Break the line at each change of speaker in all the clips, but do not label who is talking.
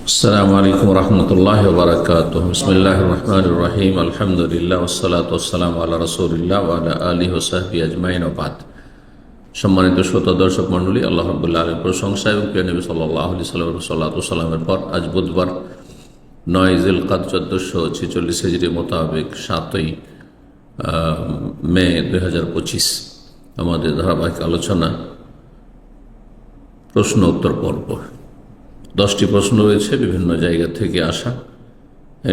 আসসালামু আলাইকুম রহমতুল্লাহ বারাকাতুহু। বিসমিল্লাহির রহমানির রহিম। আলহামদুলিল্লাহ ওয়াসসালাতু ওয়াসসালামু আলা রাসূলিল্লাহ ওয়া আলা আলিহি ওয়া সাহবিহি আজমাইন ওয়া বাদ। সম্মানিত শ্রোতা দর্শক মণ্ডলী, আল্লাহ রাব্বুল আলামিনের প্রশংসা এবং প্রিয় নবী সাল্লাল্লাহু আলাইহি সাল্লামের পর আজ বুধবার 9 জিলকাদ 1446 হিজরি মোতাবেক 7ই মে 2025 আমাদের ধারাবাহিক আলোচনা প্রশ্ন উত্তর পর্ব। 10টি প্রশ্ন রয়েছে বিভিন্ন জায়গা থেকে আসা।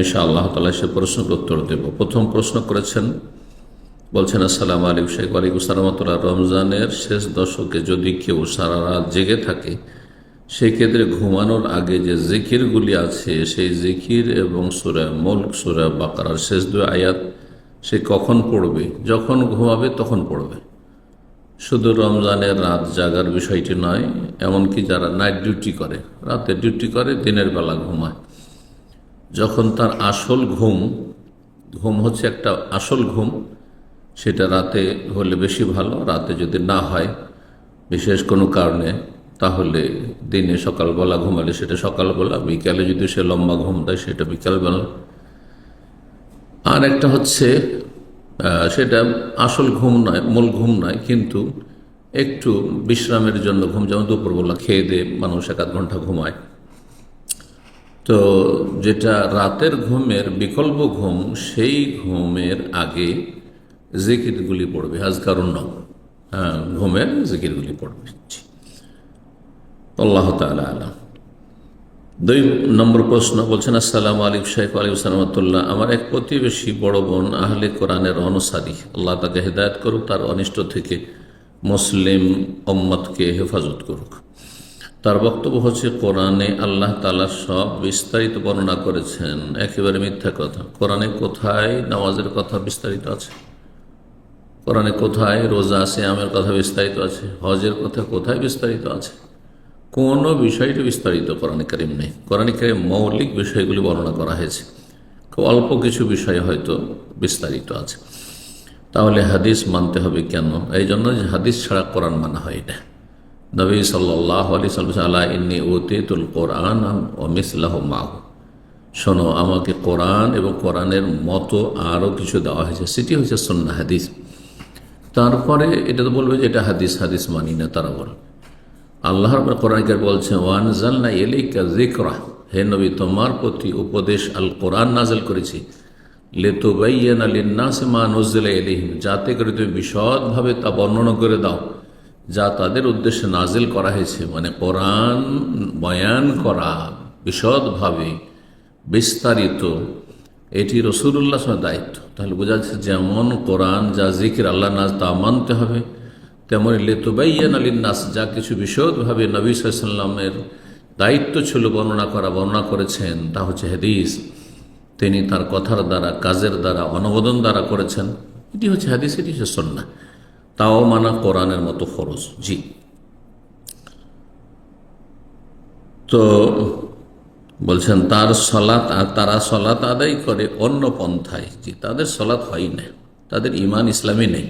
ইনশাআল্লাহ তাআলা সে প্রশ্নের উত্তর দেব। প্রথম প্রশ্ন করেছেন, বলছেন আসসালামু আলাইকুম শেখ। ওয়ালাইকুম আসসালাম। রমজানের শেষ দশকে যদি কেউ সারা রাত জেগে থাকে, সেই ক্ষেত্রে ঘুমানোর আগে যে জিকিরগুলি আছে সেই জিকির এবং সূরা মুলক, সূরা বাকারার শেষ 2 আয়াত সে কখন পড়বে? যখন ঘুমাবে তখন পড়বে। শুধু রমজানের রাত জাগার বিষয়টি নয়, এমনকি যারা নাইট ডিউটি করে, রাতে ডিউটি করে, দিনের বেলা ঘুমায়, যখন তার আসল ঘুম হচ্ছে একটা আসল ঘুম, সেটা রাতে হলে বেশি ভালো। রাতে যদি না হয় বিশেষ কোনো কারণে, তাহলে দিনে সকালবেলা ঘুমালে সেটা সকালবেলা, বিকালে যদি সে লম্বা ঘুম দেয় সেটা বিকালবেলা। আর একটা হচ্ছে সেটা আসল ঘুম নয়, মূল ঘুম নয়, কিন্তু একটু বিশ্রামের জন্য ঘুম, যেমন দুপুরবেলা খেয়ে দিয়ে মানুষ 1-8 ঘন্টা ঘুমায়। তো যেটা রাতের ঘুমের বিকল্প ঘুম, সেই ঘুমের আগে জিকিরগুলি পড়বে, আজকারুন নাম, ঘুমের জিকিরগুলি পড়বে। আল্লাহ তাআলা আলাম। 2 নম্বর প্রশ্ন, বলছেন আসসালামু আলাইকুম শেখ। ওয়ালাইকুম আসসালাম। আমার এক প্রতিবেশী বড় বোন আহলে কোরআনের অনুসারী, আল্লাহ তাকে হেদায়েত করুক, তার অনিষ্ট থেকে মুসলিম উম্মতকে হেফাজত করুক। তার বক্তব্য হচ্ছে, কোরআনে আল্লাহ তাআলা সব বিস্তারিত বর্ণনা করেছেন, একেবারে মিথ্যা কথা। কোরআনে কোথায় নামাজের কথা বিস্তারিত আছে? কোরআনে কোথায় রোজা, সিয়ামের কথা বিস্তারিত আছে? হজের কথা কোথায় বিস্তারিত আছে? কোনো বিষয়টি বিস্তারিত কোরআনে কারীম নেই। কোরআনে কারীম মৌলিক বিষয়গুলি বর্ণনা করা হয়েছে, খুব অল্প কিছু বিষয় হয়তো বিস্তারিত আছে। তাহলে হাদিস মানতে হবে কেন? এই জন্য যে হাদিস ছাড়া কোরআন মানা হয় না। নবী সাল্লাল্লাহু আলাইহি ওয়াসাল্লাম, আলা ইন্নী উতীতুল কোরআন ওয়া মিসলাহু মাহু, শোনো, আমাকে কোরআন এবং কোরআনের মতো আরও কিছু দেওয়া হয়েছে, সেটি হচ্ছে সুন্নাহ, হাদিস। তারপরে এটা তো বলবে যে এটা হাদিস মানি না, তারা বলবে। আল্লাহ রাব্বুল কোরআনে বলছেন, ওয়ানজালনা ইলাইকা যিকরা, হে নবী, তোমার প্রতি উপদেশ আল কোরআন নাযিল করেছি, লিতুবাইয়িনা লিন-নাসি মা নুযিলা ইলাইহিম, যাতে করে তুমি বিশদভাবে তা বর্ণনা করে দাও যা তাদের উদ্দেশ্যে নাজিল করা হয়েছে। মানে কোরআন বয়ান করা বিশদভাবে, বিস্তারিত, এটি রাসূলুল্লাহ সাল্লাল্লাহু আলাইহি ওয়াসাল্লামের দায়িত্ব। তাহলে বোঝা যাচ্ছে, যেমন কোরআন যা জিকির আল্লাহ নাজ তা মানতে হবে, তেমনি লিতুবাইয়িনা লিন-নাস, যা কিছু বিশদভাবে নবী সাল্লাল্লাহু আলাইহি ওয়াসাল্লামের দায়িত্ব ছিল বর্ণনা করেছেন, তা হচ্ছে হাদিস। তিনি তার কথার দ্বারা, কাজের দ্বারা, অনুমোদন দ্বারা করেছেন, এটি হচ্ছে হাদিস, এটি হচ্ছে সুন্নাহ। তাও মানা কোরআনের মতো ফরজ। জি। তো বলছেন তারা সলাত আদায় করে অন্য পন্থায়। জি, তাদের সলাত হয় না, তাদের ঈমান ইসলামে নেই।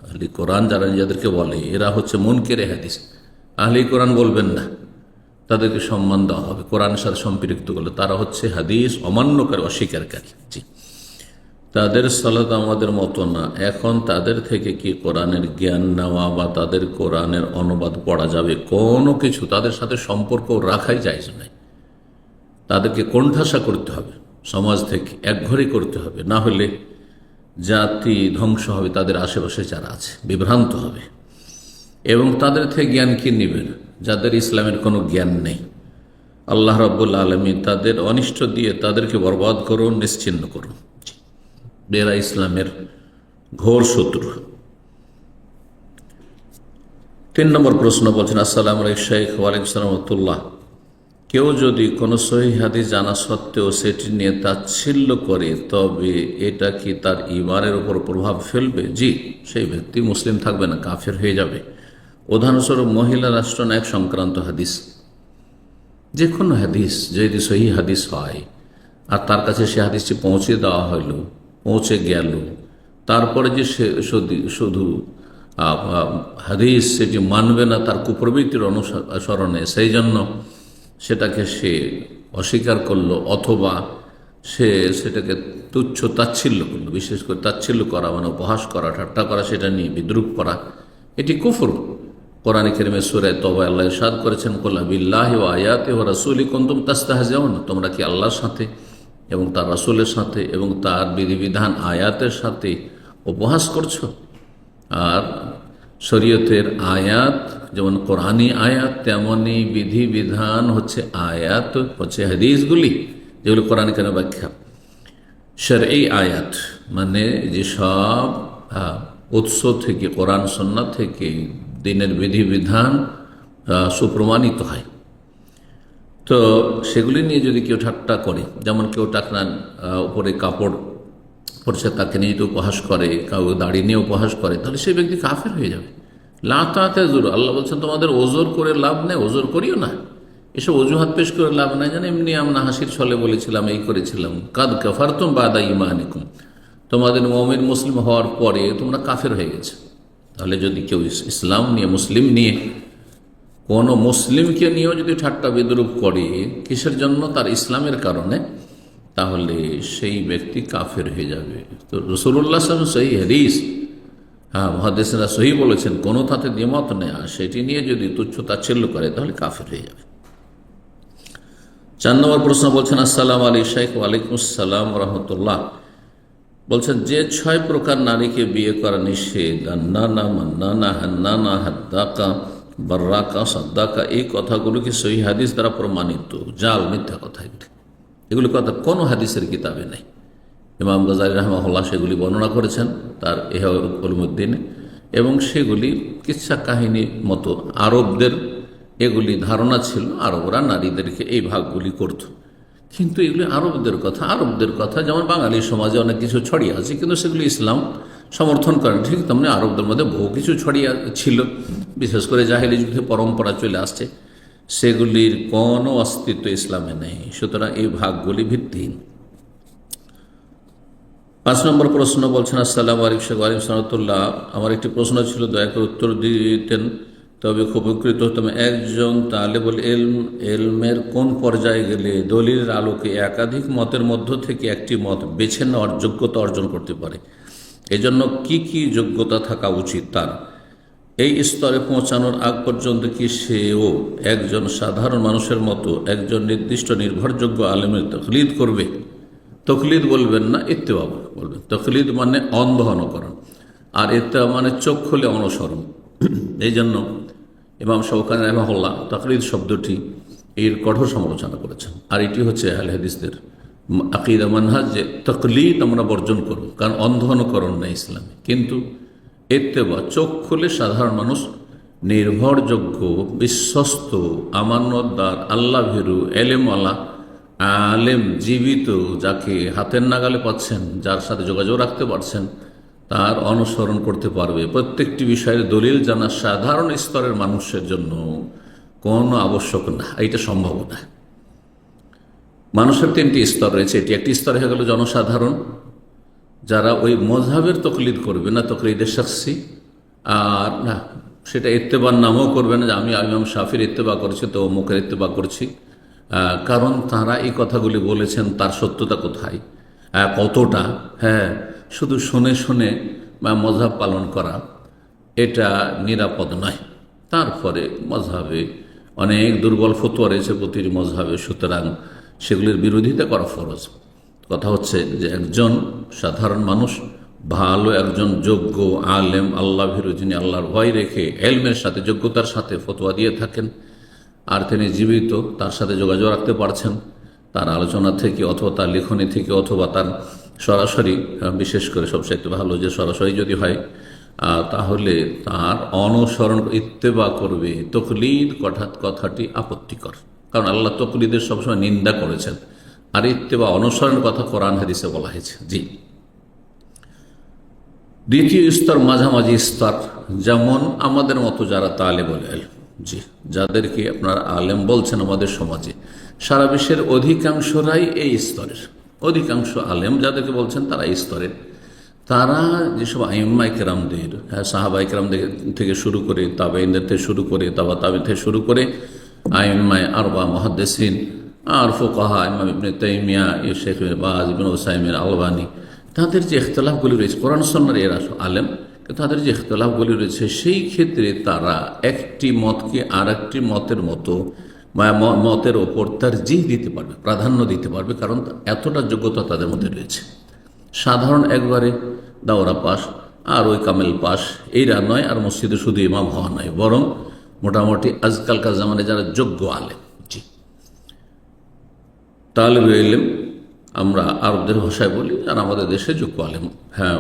আহলি কোরআন যারা নিজেদেরকে বলে, এরা হচ্ছে মুনকিরে হাদিস। আহলি কোরআন বলবেন না, তাদেরকে সম্মান দেওয়া হবে। কোরআনের সাথে সম্পৃক্ত করলে তারা হচ্ছে হাদিস অমান্যকারী, অস্বীকারী। জি, তাদের সালাত আমাদের মতো না। এখন তাদের থেকে কি কোরআনের জ্ঞান নেওয়া বা তাদের কোরআনের অনুবাদ পড়া যাবে? কোনো কিছু তাদের সাথে সম্পর্ক রাখাই জায়েজ নয়। তাদেরকে কোণঠাসা করতে হবে, সমাজ থেকে একঘরে করতে হবে, না হলে জাতি ধ্বংস হবে, তাদের আশেপাশে যারা আছে বিভ্রান্ত হবে। এবং তাদের থেকে জ্ঞান কি নেবেন যাদের ইসলামের কোনো জ্ঞান নেই? আল্লাহ রাব্বুল আলামিন তাদের অনিষ্ট দিয়ে তাদেরকে বরবাদ করুন, নিশ্চিহ্ন করুন। এরা ইসলামের ঘোর শত্রু। 3 নম্বর প্রশ্ন, বলছেন আসসালামু আলাইকুম শেখ। ওয়ালাইকুম আসসালাম। কেউ যদি কোনো সহিহ হাদিস জানা সত্ত্বেও সেটি নিয়ে তাচ্ছিল্য করে, তবে এটা কি তার ঈমানের উপর প্রভাব ফেলবে? জি, সেই ব্যক্তি মুসলিম থাকবে না, কাফের হয়ে যাবে। উদাহরণস্বরূপ, মহিলা রাষ্ট্রনায়ক সংক্রান্ত হাদিস, যে কোনো হাদিস যদি সহিহ হাদিস হয় আর তার কাছে সে হাদিসটি পৌঁছে দেওয়া হলো, পৌঁছে গেল, তারপরে যে সে শুধু হাদিস সেটি মানবে না তার কুপ্রবৃত্তির অনুসরণে, সেই জন্য সেটাকে সে অস্বীকার করলো, অথবা সে সেটাকে তুচ্ছ তাচ্ছিল্য করলো। বিশেষ করে তাচ্ছিল্য করা মানে উপহাস করা, ঠাট্টা করা, সেটা নিয়ে বিদ্রুপ করা, এটি কুফর। কোরআন কারীমে সূরা তওবা আল্লাহ ইরশাদ করেছেন, কুল বিল্লাহি ওয়া আয়াতিহি ওয়া রাসূলিহি কুনতুম তাস্তাহজিউন, তোমরা কি আল্লাহর সাথে এবং তার রাসূলের সাথে এবং তার বিধিবিধান আয়াতের সাথে উপহাস করছো? আর শরীয়তের আয়াত যেমন কোরআনী আয়াত, তেমনি বিধিবিধান হচ্ছে আয়াত, হচ্ছে হাদিসগুলি যেগুলো কোরআন কারীমের ব্যাখ্যা। শরঈ আয়াত মানে যেসব উৎস থেকে, কোরআন সুন্নাহ থেকে দিনের বিধিবিধান সুপ্রমাণিত হয়, তো সেগুলি নিয়ে যদি কেউ ঠাট্টা করে, যেমন কেউ টাকনার উপরে কাপড় পড়ছে তাকে নিয়ে যদি উপহাস করে, কেউ দাড়ি নিয়ে উপহাস করে, তাহলে সেই ব্যক্তি কাফের হয়ে যাবে। লা তা'তাযুরু, আল্লাহ বলছেন তোমাদের ওজর করে লাভ নেই, ওজর করিও না, এসব অজুহাত পেশ করে লাভ নাই, জানে এমনি আমরা হাসির ছলে বলেছিলাম, এই করেছিলাম। কাদ কাফারতুম বাদা ঈমানিকুম, তোমাদের মুমিন মুসলিম হওয়ার পরে তোমরা কাফের হয়ে গেছে। তাহলে যদি কেউ ইসলাম নিয়ে, মুসলিম নিয়ে, কোনো মুসলিমকে নিয়েও যদি ঠাট্টা বিদ্রুপ করে, কিসের জন্য? তার ইসলামের কারণে, তাহলে সেই ব্যক্তি কাফের হয়ে যাবে। তো রাসূলুল্লাহ সাল্লাল্লাহু আলাইহি ওয়াসাল্লাম সহিহ হাদিস, মুহাদ্দিসরা সহিহ বলেছেন, কোনো তাতে দ্বিমত নেই, আর সেটি নিয়ে যদি তুচ্ছ তাচ্ছিল্য করে তাহলে কাফের হয়ে যাবে। 4 নম্বর প্রশ্ন বলছেন, আসসালামু আলাইকুম শাইখ। ওয়ালাইকুম আসসালাম রাহমাতুল্লাহ। বলছেন যে 6 প্রকার নারীকে বিয়ে করা নিষেধ, আন্নানা, মান্নানা, হান্নানা, হাদ্দাকা, বার্রাকা, সাদ্দাকা, এই কথাগুলো কি সহিহ হাদিস দ্বারা প্রমাণিত? জাল, মিথ্যা কথা এগুলি, এগুলি কথা কোনো হাদিসের কিতাবে নেই। ইমাম গাজ্জালী রাহিমাহুল্লাহ সেগুলি বর্ণনা করেছেন তার ইহয়া উলুমুদ্দিনে, এবং সেগুলি কিচ্ছা কাহিনীর মতো। আরবদের এগুলি ধারণা ছিল, আরবরা নারীদেরকে এই ভাগগুলি করত, কিন্তু এগুলি আরবদের কথা যেমন বাঙালি সমাজে অনেক কিছু ছড়িয়ে আছে, কিন্তু সেগুলি ইসলাম সমর্থন করেন। ঠিক তেমনি আরবদের মধ্যে বহু কিছু ছড়িয়ে ছিল, বিশেষ করে জাহেলি যুগে পরম্পরা চলে আসছে, সেগুলির কোনো অস্তিত্ব ইসলামে নেই। সুতরাং এই ভাগগুলি ভিত্তিহীন। 5 নম্বর প্রশ্ন বলছেন, আসসালামু আলাইকুম সালাতুল্লাহ, আমার একটি প্রশ্ন ছিল, দয়া করে উত্তর দিতেন তবে খুব উপকৃত হতাম। একজন তালেবুল ইলমের কোন পর্যায়ে গেলে দলিলের আলোকে একাধিক মতের মধ্য থেকে একটি মত বেছে নেওয়ার যোগ্যতা অর্জন করতে পারে? এজন্য কি কি যোগ্যতা থাকা উচিত তার? এই স্তরে পৌঁছানোর আগ পর্যন্ত কি সেও একজন সাধারণ মানুষের মতো একজন নির্দিষ্ট নির্ভরযোগ্য আলেমের তাকলিদ করবে? তকলিদ বলবেন না, ইত্তেবা বলবেন। তকলিদ মানে অন্ধ অনুকরণ, আর ইত্তেবা মানে চোখ খুলে অনুসরণ। এই জন্য ইমাম শাওকানি রাহিমাহুল্লাহ তাকলিদ শব্দটি এর কঠোর সমালোচনা করেছেন। আর এটি হচ্ছে আহলে হাদিসদের আকীদা মানহাজ, যে তকলিদ আমরা বর্জন করব, কারণ অন্ধ অনুকরণ নেই ইসলামে। কিন্তু ইত্তেবা, চোখ খুলে সাধারণ মানুষ নির্ভরযোগ্য, বিশ্বস্ত, আমানতদার, আল্লাহ ভীরু, এলেমওয়ালা আলেম, জীবিত, যাকে হাতের নাগালে পাচ্ছেন, যার সাথে যোগাযোগ রাখতে পারছেন, তার অনুসরণ করতে পারবে। প্রত্যেকটি বিষয়ের দলিল জানা সাধারণ স্তরের মানুষের জন্য কোনো আবশ্যক না, এটা সম্ভব না। মানুষের 3টি স্তর রয়েছে, এটি একটি স্তর হয়ে গেল জনসাধারণ, যারা ওই মযহাবের তকলিদ করবে না, তকলিদের শাখসি, আর না সেটা ইত্তেবার নামও করবে না, যে আমি ইমাম শাফির ইত্তেবা করছি তো অমুকের ইত্তেবা করছি, কারণ তারা এই কথাগুলি বলেছেন, তার সত্যতা কোথায়, কতটা, শুধু শুনে শুনে মযহাব পালন করা এটা নিরাপদ নয়। তারপরে মযহাবে অনেক দুর্বল ফতোয়া রয়েছে প্রতিটি মযহাবে, সুতরাং সেগুলির বিরোধিতা করা ফরজ। কথা হচ্ছে যে একজন সাধারণ মানুষ, ভালো একজন যোগ্য আলেম, আল্লাহ ভীরু, যিনি আল্লাহর ভয় রেখে এলমের সাথে, যোগ্যতার সাথে ফতোয়া দিয়ে থাকেন, আর তিনি জীবিত, তার সাথে যোগাযোগ রাখতে পারছেন, তার আলোচনা থেকে অথবা তার লেখনী থেকে অথবা তার সরাসরি, বিশেষ করে সবচেয়ে ভালো যে সরাসরি যদি হয়, তাহলে তার অনুসরণ, ইত্তেবা করবে। তকলিদ কথাটি আপত্তিকর, কারণ আল্লাহ তকলিদের সবসময় নিন্দা করেছেন, আর ইত্তেবা অনুসরণ কথা কোরআন হাদিসে বলা হয়েছে। জি। দ্বিতীয় স্তর মাঝামাঝি স্তর, যেমন আমাদের মতো যারা তালেবুল ইলম, জি, যাদেরকে আপনার আলেম বলছেন আমাদের সমাজে, সারা বিশ্বের অধিকাংশরাই এই স্তরের, অধিকাংশ আলেম যাদেরকে বলছেন তারা এই স্তরের। তারা যেসব আইম্মা কেরামদের, সাহাবা কেরাম থেকে শুরু করে, তাবেইনদের থেকে শুরু করে, তাবেইন থেকে শুরু করে আইম্মায় আরবা মুহাদ্দিসিন আর ফুকাহা ইমাম ইবনে তাইমিয়া, শেখ বাজ, ইবনে উসাইমিন, আলবানী, তাদের যে ইখতিলাফগুলি রয়েছে, কোরআন সুন্নাহর এরা আলেম, তাদের যে ইখতিলাফগুলি রয়েছে সেই ক্ষেত্রে তারা একটি মতকে আর একটি মতের মতো মতের ওপর তারজিহ দিতে পারবে, প্রাধান্য দিতে পারবে, কারণ এতটা যোগ্যতা তাদের মধ্যে রয়েছে। সাধারণ একবারে দাওরা পাস আর ওই কামেল পাস এইরা নয়, আর মসজিদে শুধু ইমাম হওয়া নয়, বরং মোটামুটি আজকালকার জামানে যারা যোগ্য আলেম, জি তালেব ইলম আমরা আরবদের ভাষায় বলি, আর আমাদের দেশে যোগ্য আলেম হ্যাঁ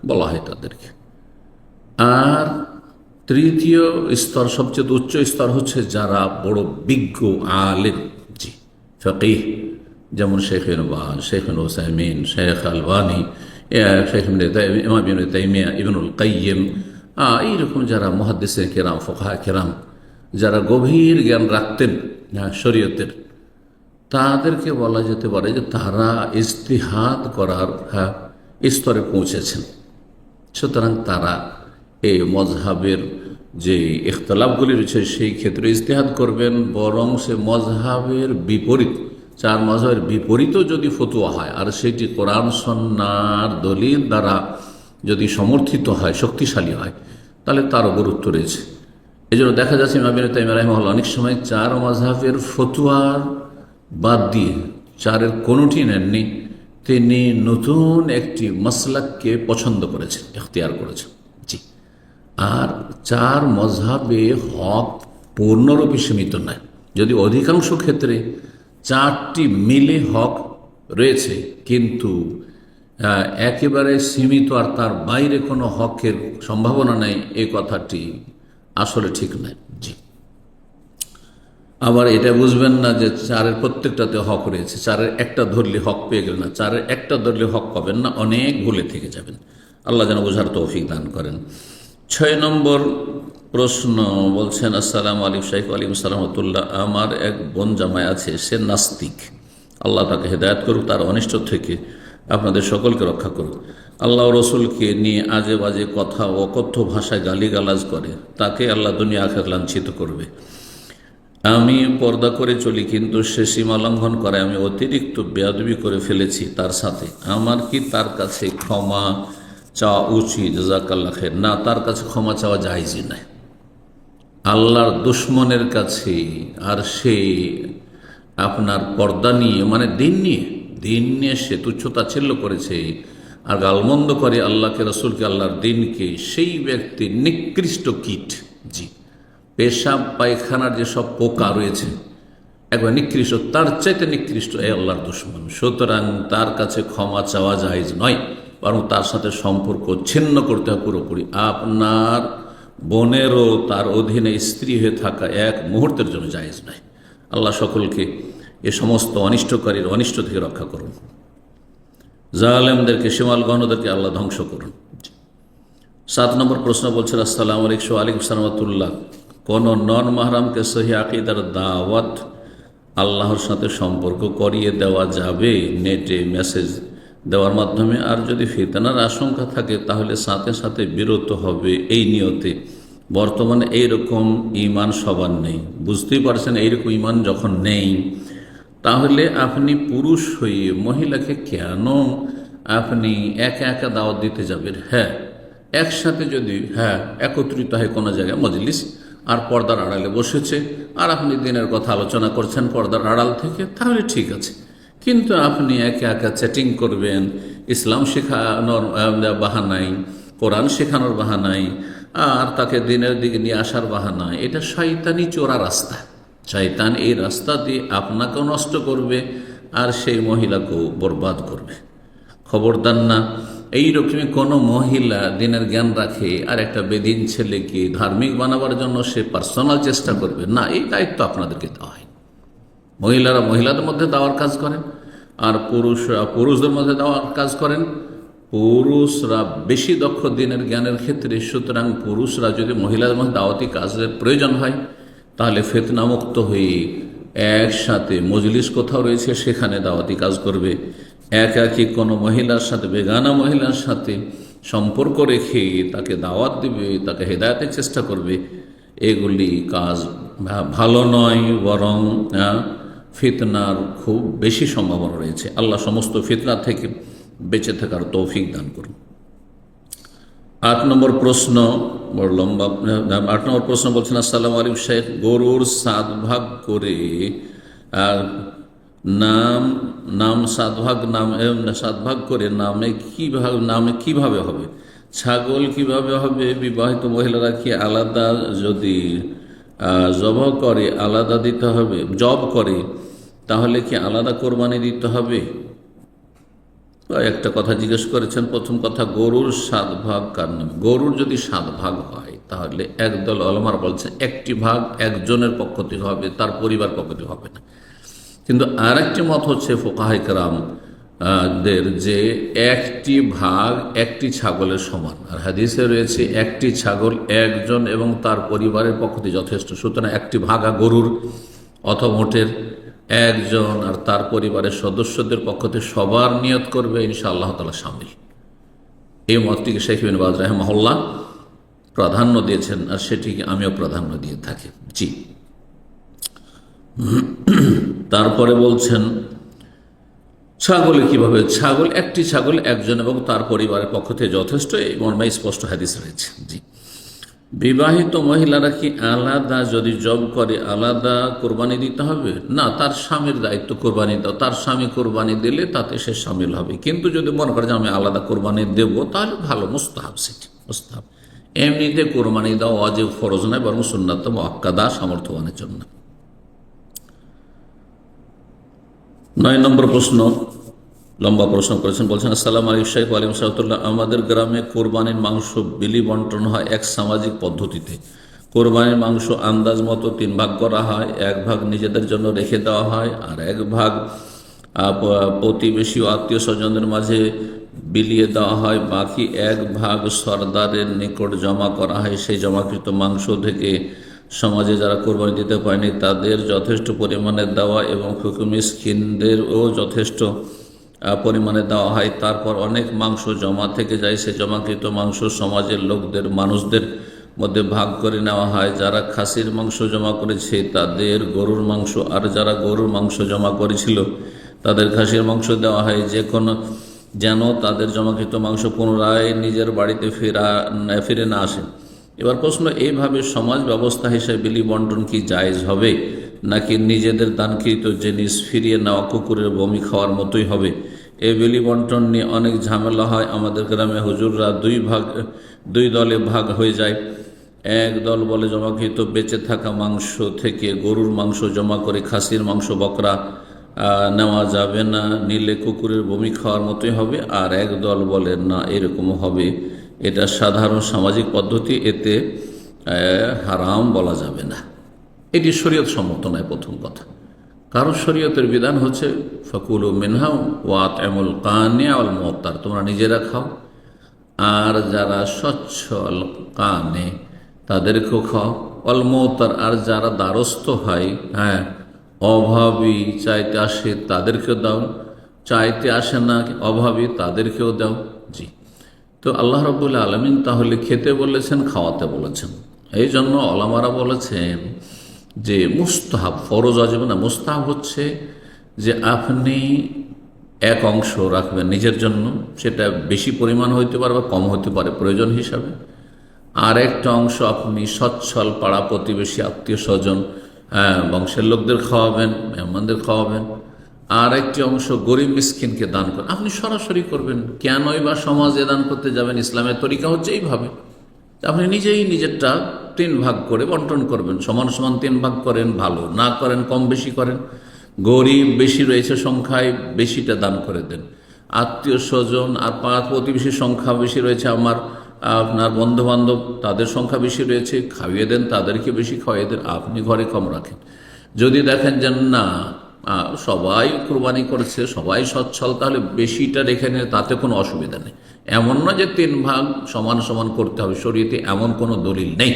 বলা হয় তাদেরকে। আর তৃতীয় স্তর, সবচেয়ে উচ্চ স্তর হচ্ছে যারা বড় বিজ্ঞ আলেম, জি ফকিহ, যেমন শেখ বাজ, শেখ উসাইমিন, শেখ আলবানী, শেখ ইমাম ইবনে তাইমিয়া, ইবনুল কাইয়িম, এইরকম যারা মুহাদ্দিসে কেরাম, ফুকাহা কেরাম, যারা গভীর জ্ঞান রাখতেন শরীয়তের, তাদেরকে বলা যেতে পারে যে তারা ইজতিহাদ করার স্তরে পৌঁছেছেন। সুতরাং তারা এই মজহাবের যে ইখতিলাফগুলি রয়েছে সেই ক্ষেত্রে ইজতিহাদ করবেন, বরং সে মজহাবের বিপরীত, চার মজহাবের বিপরীতও যদি ফতোয়া হয় আর সেটি কোরআন সুন্নাহর দলিল দ্বারা যদি সমর্থিত হয়, শক্তিশালী হয়, তাহলে তারও গুরুত্ব রয়েছে। এই জন্য দেখা যাচ্ছে ইমাম ইবনে তাইমিয়া রাহিমাহুল্লাহ অনেক সময় চার মজহাবের ফতোয়ার বাদ দিয়ে, চারের কোনোটি নেননি, তিনি নতুন একটি মাসলাককে পছন্দ করেছেন, ইখতিয়ার করেছেন, জি। আর চার মজহাবে হক পূর্ণরূপে সীমিত নয়, যদি অধিকাংশ ক্ষেত্রে চারটি মিলে হক রয়েছে, কিন্তু একেবারে সীমিত আর তার বাইরে কোনো হকের সম্ভাবনা নেই, এই কথাটি আসলে ঠিক নয়, জি। আবার এটা বুঝবেন না যে চারের প্রত্যেকটাতে হক রয়েছে, চারের একটা ধরলে হক পেয়ে গেলেন না, চারের একটা ধরলে হক পাবেন না, অনেক ভুলে থেকে যাবেন। আল্লাহ যেন বোঝার তৌফিক দান করেন। 6 নম্বর প্রশ্ন বলছেন, আসসালামু আলাইকুম শাইখ আলাইকুম সালামতুল্লাহ, আমার এক বোন জামাই আছে, সে নাস্তিক, আল্লাহ তাকে হেদায়েত করুক, তার অনিষ্ট থেকে আপনাদের সকলকে রক্ষা করুক। আল্লাহ রসুলকে নিয়ে আজে বাজে কথা ও অকথ্য ভাষায় গালিগালাজ করে, তাকে আল্লাহ দুনিয়া আখিরাতে লাঞ্ছিত করবে। আমি পর্দা করে চলি, কিন্তু সে সীমা লঙ্ঘন করে, আমি অতিরিক্ত বেয়াদবি করে ফেলেছি তার সাথে, আমার কি তার কাছে ক্ষমা চাওয়া উচিত? জাযাকাল্লাহ খাইর। না, তার কাছে ক্ষমা চাওয়া জায়েজই নাই। আল্লাহর দুশ্মনের কাছে আর সে আপনার পর্দা নিয়ে, মানে দিন নিয়ে সে তুচ্ছতাচ্ছিল্য করেছে আর গালমন্দ করে আল্লাহকে, রসুলকে, আল্লাহর দিনকে, সেই ব্যক্তি নিকৃষ্ট কীট, জি। পেশাব পায়খানার যেসব পোকা রয়েছে একবার নিকৃষ্ট, তার চাইতে নিকৃষ্ট এই আল্লাহর দুশমন। সুতরাং তার কাছে ক্ষমা চাওয়া জায়েজ নয়, বরং তার সাথে সম্পর্ক ছিন্ন করতে হবে পুরোপুরি। আপনার বোনেরও তার অধীনে স্ত্রী হয়ে থাকা এক মুহূর্তের জন্য জায়েজ নয়। আল্লাহ সকলকে এ সমস্ত অনিষ্টকারীর অনিষ্ট থেকে রক্ষা করুন, জালেমদেরকে, সীমালঙ্ঘনদেরকে আল্লাহ ধ্বংস করুন। 7 নম্বর প্রশ্ন বলছেন, আসসালামু আলাইকুম ওয়ালাইকুম সালামতুল্লাহ, কোন নন মাহরামকে সহি আকীদার দাওয়াত আল্লাহর সাথে সম্পর্ক করিয়ে দেওয়া যাবে নেটে মেসেজ দেওয়ার মাধ্যমে? আর যদি ফিতনার আশঙ্কা থাকে তাহলে সাথে সাথে বিরত হবে এই নিয়তে। বর্তমানে এইরকম ঈমান সবার নেই, বুঝতেই পারছেন। এইরকম ঈমান যখন নেই, তাহলে আপনি পুরুষ হয়ে মহিলাকে কেন আপনি একা একা দাওয়াত দিতে যাবেন? হ্যাঁ, একসাথে যদি একত্রিত হয় কোনো জায়গায় মজলিস, আর পর্দার আড়ালে বসেছে, আর আপনি দিনের কথা আলোচনা করছেন পর্দার আড়াল থেকে, তাহলে ঠিক আছে। কিন্তু আপনি একা একা চ্যাটিং করবেন, ইসলাম শেখানোর বাহানায়, কোরআন শেখানোর বাহানায়, আর তাকে দিনের দিকে নিয়ে আসার বাহানায়, এটা শয়তানি চোরা রাস্তা। শয়তান এই রাস্তা দিয়ে আপনাকেও নষ্ট করবে আর সেই মহিলাকেও বরবাদ করবে। খবরদার না, এইরকমই কোনো মহিলা দিনের জ্ঞান রাখে আর একটা বেদিন ছেলেকে ধার্মিক বানাবার জন্য সে পার্সোনাল চেষ্টা করবে না, এই দায়িত্ব আপনাদেরকে দেওয়া হয়। মহিলারা মহিলাদের মধ্যে দাওয়ার কাজ করেন, আর পুরুষরা পুরুষদের মধ্যে দেওয়ার কাজ করেন। পুরুষরা বেশি দক্ষ দিনের জ্ঞানের ক্ষেত্রে, সুতরাং পুরুষরা যদি মহিলাদের মধ্যে দাওয়াতি কাজের প্রয়োজন হয়, তাহলে ফিতনামুক্ত হয়ে একসাথে মজলিস কোথাও রয়েছে সেখানে দাওয়াতি কাজ করবে। একাকী কোনো মহিলার সাথে, বেগানা মহিলার সাথে সম্পর্ক রেখে তাকে দাওয়াত দিবে, তাকে হেদায়েতের চেষ্টা করবে, এগুলি কাজ ভালো নয়, বরং ফিতনার খুব বেশি সম্ভাবনা রয়েছে। আল্লাহ সমস্ত ফিতনা থেকে বেঁচে থাকার তৌফিক দান করুন। 8 নম্বর প্রশ্ন, বড় লম্বা। 8 নম্বর প্রশ্ন বলছেন, আসসালামু আলাইকুম শেখ, গরুর 7 ভাগ করে নাম 7 ভাগ করে নামে কিভাবে হবে? ছাগল কিভাবে হবে? বিবাহিত মহিলারা কি আলাদা, যদি জব করে আলাদা দিতে হবে, জব করে তাহলে কি আলাদা কোরবানি দিতে হবে? একটা কথা জিজ্ঞেস করেছেন। প্রথম কথা, গরুর 7 ভাগ কার নামে? গরুর যদি 7 ভাগ হয় তাহলে একদল ওলামারা বলছে একটি ভাগ একজনের পক্ষ থেকে হবে, তার পরিবার পক্ষ থেকে হবে না। কিন্তু আরেকটি মত হচ্ছে ফুকাহায়ে কেরাম দের, যে একটি ভাগ একটি ছাগলের সমান। আর হাদিসে রয়েছে একটি ছাগল একজন এবং তার পরিবারের পক্ষ থেকে যথেষ্ট। সুতরাং একটি ভাগা গরুর অথবা মোটের একজন আর তার পরিবারের সদস্যদের পক্ষ থেকে সবার নিয়ত করবে, ইনশাআল্লাহ তাআলা শামিল। এই মতটিকে শেখ ইবনে বাজ রাহিমাহুল্লাহ প্রাধান্য দিয়েছেন, আর সেটিকে আমিও প্রাধান্য দিয়ে থাকি। জি। তারপরে বলছেন ছাগলে কিভাবে? ছাগল, একটি ছাগল একজন এবং তার পরিবারের পক্ষ থেকে যথেষ্ট, এই মর্মে স্পষ্ট হাদিস রয়েছে। জি। বিবাহিত মহিলারা কি আলাদা, যদি জব করে আলাদা কোরবানি দিতে হবে? না, তার স্বামীর দায়িত্ব কোরবানি দাও, তার স্বামী কোরবানি দিলে তাতে সে শামিল হবে। কিন্তু যদি মনে করে যে আমি আলাদা কোরবানি দেব, তাহলে ভালো, মুস্তাহাব, সেটি মুস্তাহাব। এমনিতে কোরবানি দাও ওয়াজিব, ফরজ নয়, বরং সুন্নাত মুআক্কাদা, সামর্থ্যবানের জন্য। 9 নম্বর প্রশ্ন, লম্বা প্রশ্ন করেছেন, বলছেন, আসসালামু আলাইকুম শেখ। ওয়ালাইকুম আসসালাম। আমাদের গ্রামে কোরবানির মাংস বিলি বন্টন হয় এক সামাজিক পদ্ধতিতে। কোরবানির মাংস আন্দাজ মতো 3 ভাগ করা হয়। 1 ভাগ নিজেদের জন্য রেখে দেওয়া হয়, আর 1 ভাগ প্রতিবেশী ও আত্মীয় স্বজনদের মাঝে বিলিয়ে দেওয়া হয়। বাকি 1 ভাগ সরদারের নিকট জমা করা হয়। সেই জমাকৃত মাংস থেকে সমাজে যারা কোরবানি দিতে পারেনি তাদের যথেষ্ট পরিমাণে দেওয়া এবং ফকির মিসকিনদেরও যথেষ্ট পরিমাণে দেওয়া হয়। তারপর অনেক মাংস জমা থেকে যায়, সে জমাকৃত মাংস সমাজের মানুষদের মধ্যে ভাগ করে নেওয়া হয়। যারা খাসির মাংস জমা করেছে তাদের গরুর মাংস, আর যারা গরুর মাংস জমা করেছিল তাদের খাসির মাংস দেওয়া হয়, যেন তাদের জমাকৃত মাংস পুনরায় নিজের বাড়িতে ফিরে না আসে। এবার প্রশ্ন, এইভাবে সমাজ ব্যবস্থা হিসেবে বিলি বন্টন কি জায়েজ হবে, নাকি নিজেদের দানকৃত জিনিস ফিরিয়ে নেওয়া কুকুরের বমি খাওয়ার মতোই হবে? এই বিলি বন্টন নিয়ে অনেক ঝামেলা হয়। আমাদের গ্রামে হুজুররা 2 দলে ভাগ হয়ে যায়। এক দল বলে জমাকৃত বেঁচে থাকা মাংস থেকে গরুর মাংস জমা করে খাসির মাংস, বকরা নেওয়া যাবে না, নিলে কুকুরের বমি খাওয়ার মতোই হবে। আর এক দল বলে না, এরকম হবে, এটা সাধারণ সামাজিক পদ্ধতি, এতে হারাম বলা যাবে না। এটি শরীয়ত সম্মত নয়। প্রথম কথা, কারণ শরীয়তের বিধান হচ্ছে ফাকুলু মিনহা ওয়া আত'ইমুল কানি'a ওয়াল মু'তার, তোমরা নিজেরা খাও আর যারা সচ্ছল কানে তাদেরকেও খাও, ওয়াল মু'তার, আর যারা দ্বারস্থ হয়, অভাবী চাইতে আসে তাদেরকেও দাও, চাইতে আসে না অভাবী তাদেরকেও দাও। জি। তো আল্লাহ রাব্বুল আলামিন তাহলে খেতে বলেছেন, খাওয়াতে বলেছেন। এই জন্য ওলামারা বলেছেন যে মুস্তাহাব, ফরজ ওয়াজিব না, মুস্তাহাব হচ্ছে যে আপনি 1 অংশ রাখবেন নিজের জন্য, সেটা বেশি পরিমাণ হইতে পারে বা কম হতে পারে প্রয়োজন হিসাবে। আর একটা অংশ আপনি সচ্ছল পাড়া প্রতিবেশী আত্মীয় স্বজন বংশের লোকদের খাওয়াবেন, মেহমানদের খাওয়াবেন। আর একটি অংশ গরিব মিসকিনকে দান করেন। আপনি সরাসরি করবেন, কেনই বা সমাজে দান করতে যাবেন? ইসলামের তরিকা হচ্ছে এইভাবে, আপনি নিজেই নিজেরটা 3 ভাগ করে বন্টন করবেন, সমান সমান 3 ভাগ করেন, ভালো না করেন, কম বেশি করেন। গরিব বেশি রয়েছে সংখ্যায়, বেশিটা দান করে দেন। আত্মীয় স্বজন আর প্রতিবেশীর সংখ্যা বেশি রয়েছে, আপনার বন্ধু বান্ধব তাদের সংখ্যা বেশি রয়েছে, খাইয়ে দেন, তাদেরকে বেশি খাইয়ে দেন, আপনি ঘরে কম রাখেন। যদি দেখেন যে না সবাই কোরবানি করেছে, সবাই সচ্ছল, তাহলে বেশিটা রেখে নিয়ে তাতে কোনো অসুবিধা নেই। এমন না যে 3 ভাগ সমান সমান করতে হবে, শরীয়তে এমন কোনো দলিল নেই।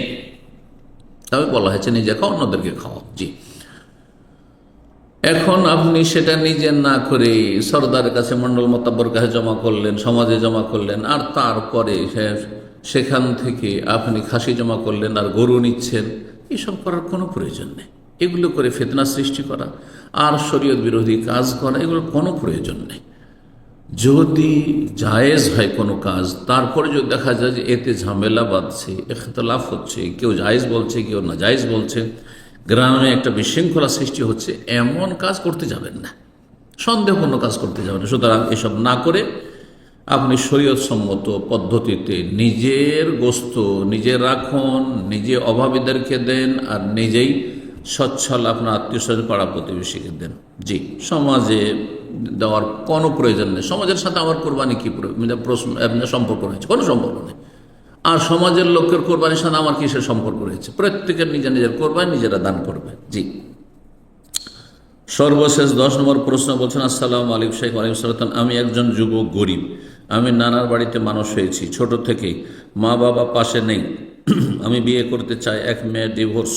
তবে বলা হয়েছে নিজে খাও, অন্যদেরকে খাওয়াও। জি। এখন আপনি সেটা নিজে না করে সরদারের কাছে, মন্ডল মোতাব্বর কাছে জমা করলেন, সমাজে জমা করলেন, আর তারপরে সেখান থেকে আপনি খাসি জমা করলেন আর গরু নিচ্ছেন। এসব করার কোনো প্রয়োজন নেই। এগুলো করে ফিতনা সৃষ্টি করা আর শরীয়ত বিরোধী কাজ করা, এগুলোর কোনো প্রয়োজন নেই। যদি জায়েজ হয় কোনো কাজ, তারপরে যদি দেখা যায় যে এতে ঝামেলা বাঁধছে, ইখতিলাফ হচ্ছে, কেউ জায়েজ বলছে, কেউ না জায়েজ বলছে, গ্রামে একটা বিশৃঙ্খলা সৃষ্টি হচ্ছে, এমন কাজ করতে যাবেন না, সন্দেহপূর্ণ কাজ করতে যাবেন না। সুতরাং এসব না করে আপনি শরীয়তসম্মত পদ্ধতিতে নিজের গোস্ত নিজে রাখুন, নিজে অভাবীদেরকে দেন, আর নিজেই সচ্ছল আপনার আত্মীয় স্বজন পাড়া প্রতিবেশীকে দেন। জি, সমাজে দেওয়ার কোনো প্রয়োজন নেই। সমাজের সাথে আমার কোরবানি কী প্রশ্ন সম্পর্ক রয়েছে? কোনো সম্পর্ক নেই। আর সমাজের লোকের কোরবানির সাথে আমার কিসের সম্পর্ক রয়েছে? প্রত্যেকের নিজের নিজের কোরবানি নিজেরা দান করবে। জি, সর্বশেষ 10 নম্বর প্রশ্ন বলছেন, আসসালামু আলাইকুম শাইখ ওয়ালাইকুম আসসালাম। আমি একজন যুবক, গরিব। আমি নানার বাড়িতে মানুষ হয়েছি, ছোট থেকেই মা বাবা পাশে নেই। আমি বিয়ে করতে চাই। এক মেয়ে ডিভোর্স,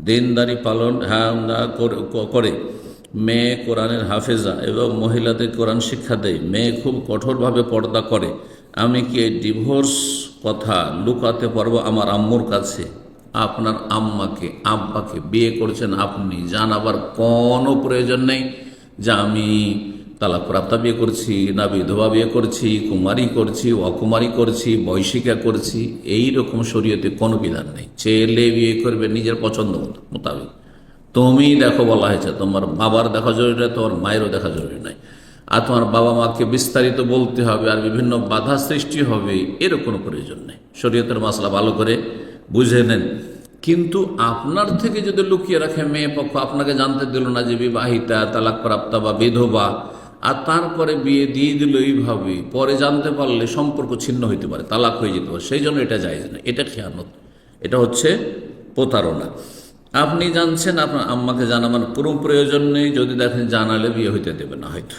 দিনদারি পালন করে। মেয়ে কোরআনের হাফেজা এবং মহিলাদের কোরআন শিক্ষা দেয়। মেয়ে খুব কঠোরভাবে পর্দা করে। আমি কি এই ডিভোর্স কথা লুকাতে পারবো আমার আম্মুর কাছে? আপনার আম্মাকে, আব্বাকে বিয়ে করছেন আপনি, জানাবার কোনো প্রয়োজন নেই যে আমি তালাকপ্রাপ্তা বিয়ে করছি, না বিধবা বিয়ে করছি, কুমারী করছি, অকুমারী করছি, বয়সিকা করছি। এই রকম শরীয়তে কোনো বিধান নেই। ছেলে বিয়ে করবে নিজের পছন্দ মোতাবেক। তুমি দেখো বলা হয়েছে, তোমার বাবার দেখা জরুরি নয়, তোমার মায়েরও দেখা জরুরি নয়। আর তোমার বাবা মাকে বিস্তারিত বলতে হবে আর বিভিন্ন বাধা সৃষ্টি হবে, এরও কোনো প্রয়োজন নেই। শরীয়তের মাসলা ভালো করে বুঝে নেন। কিন্তু আপনার থেকে যদি লুকিয়ে রাখে মেয়ে পক্ষ, আপনাকে জানতে দিল না যে বিবাহিতা, তালাকপ্রাপ্তা বা বিধবা, আর তারপরে বিয়ে দিয়ে দিল এইভাবে, পরে জানতে পারলে সম্পর্ক ছিন্ন হইতে পারে, তালাক হয়ে যেতে পারে। সেই জন্য এটা জায়েজ না, এটা খেয়ানত, এটা হচ্ছে প্রতারণা। আপনি জানছেন, আপনার আম্মাকে জানাবার কোনো প্রয়োজন নেই। যদি দেখেন জানালে বিয়ে হইতে দেবে না হয়তো।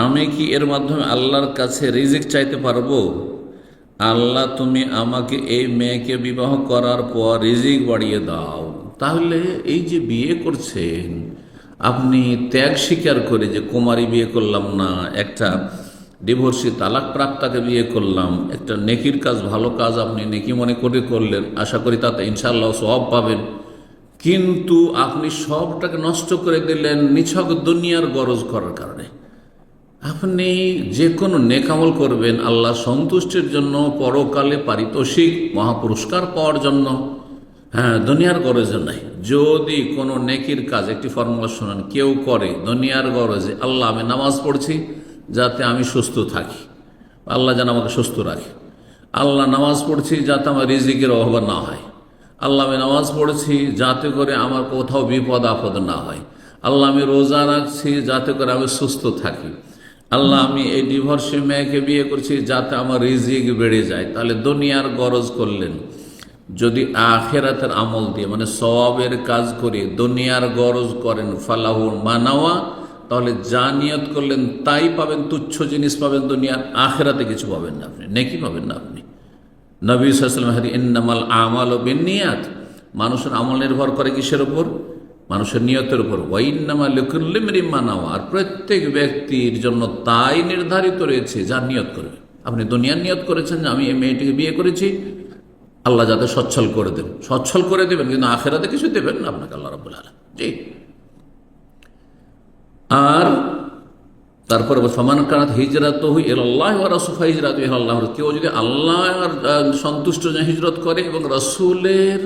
আমি কি এর মাধ্যমে আল্লাহর কাছে রিজিক চাইতে পারবো? আল্লাহ, তুমি আমাকে এই মেয়েকে বিবাহ করার পর রিজিক বাড়িয়ে দাও। তাহলে এই যে বিয়ে করছেন আপনি, ত্যাগ স্বীকার করে যে কুমারী বিয়ে করলাম না, একটা ডিভোর্সি তালাক প্রাপ্তাকে বিয়ে করলাম, একটা নেকির কাজ, ভালো কাজ আপনি নেকি মনে করে করলেন, আশা করি তাতে ইনশাআল্লাহ সওয়াব পাবেন। কিন্তু আপনি সবটাকে নষ্ট করে দিলেন নিছক দুনিয়ার গরজ করার কারণে। আপনি যে কোনো নেকামল করবেন আল্লাহ সন্তুষ্টির জন্য, পরকালে পারিতোষিক মহাপুরস্কার পাওয়ার জন্য, হ্যাঁ, দুনিয়ার গরজে নাই। যদি কোনো নেকির কাজ, একটি ফর্মুলা শোনেন, কেউ করে দুনিয়ার গরজে, আল্লাহ আমি নামাজ পড়ছি যাতে আমি সুস্থ থাকি, আল্লাহ যেন আমাকে সুস্থ রাখে। আল্লাহ নামাজ পড়ছি যাতে আমার রিজিকের অভাব না হয়। আল্লাহ আমি নামাজ পড়ছি যাতে করে আমার কোথাও বিপদ আপদ না হয়। আল্লাহ আমি রোজা রাখছি যাতে করে আমি সুস্থ থাকি। আল্লাহ আমি এই ডিভোর্সি মেয়েকে বিয়ে করছি যাতে আমার রিজিক বেড়ে যায়। তাহলে দুনিয়ার গরজ করলেন। যদি আখেরাতের আমল দিয়ে, মানে সওয়াবের কাজ করে দুনিয়ার গরজ করেন, ফালাহুর মানাওয়া, তাহলে যা নিয়ত করলেন তাই পাবেন। তুচ্ছ জিনিস পাবেন দুনিয়ার, আখেরাতে কিছু পাবেন না আপনি, নেকি পাবেন না আপনি। নবী সাল্লাল্লাহু আলাইহি ওয়াসাল্লাম হাদিস, ইন্নামাল আমালু বিন্নিয়াত, মানুষের আমল নির্ভর করে কিসের উপর? মানুষের নিয়তের উপর। ওয়াইন্নামা লিকুল্লি ইমরিইন মা নাওয়া, আর প্রত্যেক ব্যক্তির জন্য তাই নির্ধারিত রয়েছে যা নিয়ত করবে। আপনি দুনিয়ার নিয়ত করেছেন যে আমি এই মেয়েটিকে বিয়ে করেছি, আল্লাহ যাতে সচ্ছল করে দেবেন, সচ্ছল করে দেবেন, কিন্তু আখেরাতে কিছু দেবেন না আপনাকে আল্লাহ রাব্বুল আলামিন। জি। আর তারপরে ফামান কানাত হিজরাতুহু ইলাল্লাহি ওয়া রাসূলিহি ফাহিজরাতুহু ইলাল্লাহ, কেউ যদি আল্লাহর সন্তুষ্ট জন্য হিজরত করে এবং রাসূলের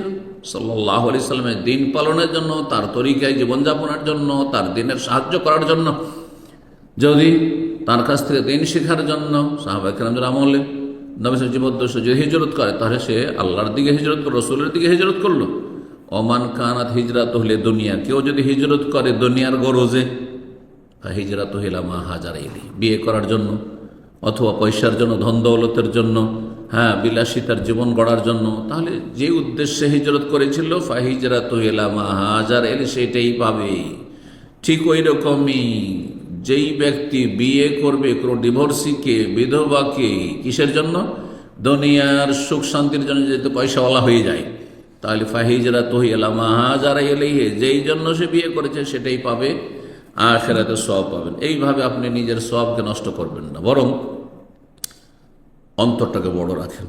সাল্লাল্লাহু আলাইহি সাল্লামের দিন পালনের জন্য, তার তরিকায় জীবনযাপনের জন্য, তার দিনের সাহায্য করার জন্য, যদি তার কাছ থেকে দিন শেখার জন্য, সাহাবায়ে কেরামদের আমলে নবীর জীবদ্দশা যদি হিজরত করে, তাহলে সে আল্লাহর দিকে হিজরত করলো, রাসূলের দিকে হিজরত করলো। ওমান কানাত হিজরাতুহু লিদুনিয়া, কেউ যদি হিজরত করে দুনিয়ার গরজে, হিজরাতুহু ইলা মা হাজারা ইলাইহি, বিয়ে করার জন্য অথবা পয়সার জন্য, ধন দৌলতের জন্য, হ্যাঁ, বিলাসিতার জীবন গড়ার জন্য, তাহলে যে উদ্দেশ্যে হিজরত করেছিল ফাহিজরাতুহু ইলা মা হাজারা ইলাইহি, সেটাই পাবে। ঠিক ওই রকমই যেই ব্যক্তি বিয়ে করবে কোনো ডিভোর্সিকে, বিধবাকে, কিসের জন্য? দুনিয়ার সুখ শান্তির জন্য, যেহেতু পয়সাওয়ালা হয়ে যায়, তাহলে ফাহিজরাতুহু ইলা মা হাজারা ইলাইহি, যেই জন্য সে বিয়ে করেছে সেটাই পাবে। আখিরাতে সওয়াব পাবেন। এইভাবে আপনি নিজের সওয়াবকে নষ্ট করবেন না, বরং অন্তরটাকে বড় রাখেন।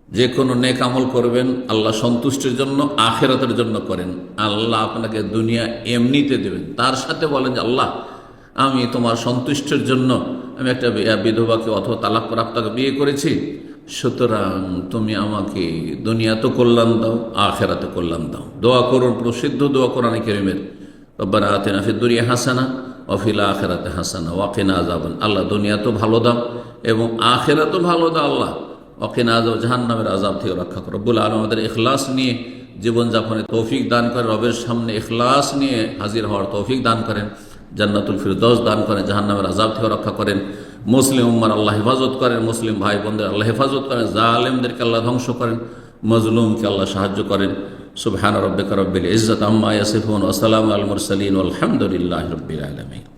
যে কোনো নেক আমল করবেন আল্লাহ সন্তুষ্টির জন্য, আখিরাতের জন্য করেন। আল্লাহ আপনাকে দুনিয়া এমনিতে দেবেন, তার সাথে বলেন যে আল্লাহ আমি তোমার সন্তুষ্টির জন্য আমি একটা বিধবাকে অথবা তালাক প্রাপ্তাকে বিয়ে করেছি, সুতরাং তুমি আমাকে দুনিয়াতে কল্যাণ দাও, আখিরাতে কল্যাণ দাও। দোয়া করুন, প্রসিদ্ধ দোয়া কোরআনে কারীমের, রব্বানা আতিনা ফিদ দুনিয়া হাসানা ওয়া ফিল আখিরাতি হাসানা ওয়া কিনা আযাবান। আল্লাহ দুনিয়াতেও ভালো দাও এবং আখিরাতেও ভালো দাও আল্লাহ, ওয়া কিনা আযাব, জাহান্নামের আযাব থেকে রক্ষা করো। রব্বুল আলামিন আমাদের ইখলাস নিয়ে জীবনযাপনের তৌফিক দান করেন, রবের সামনে ইখলাস নিয়ে হাজির হওয়ার তৌফিক দান করেন, জান্নাতুল ফিরদৌস দান করেন, জাহান্নামের আযাব থেকে রক্ষা করেন। মুসলিম উম্মার আল্লাহ হেফাজত করেন, মুসলিম ভাই বোনদের আল্লাহ হেফাজত করেন, জালেমদেরকে আল্লাহ ধ্বংস করেন, মজলুমকে আল্লাহ সাহায্য করেন। সুবহান রাব্বিকা রাব্বিল ইজ্জাতি আম্মা ইয়াসিফুন ওয়া সালামুন আলাল মুরসালিন ওয়াল হামদুলিল্লাহি রাব্বিল আলামিন।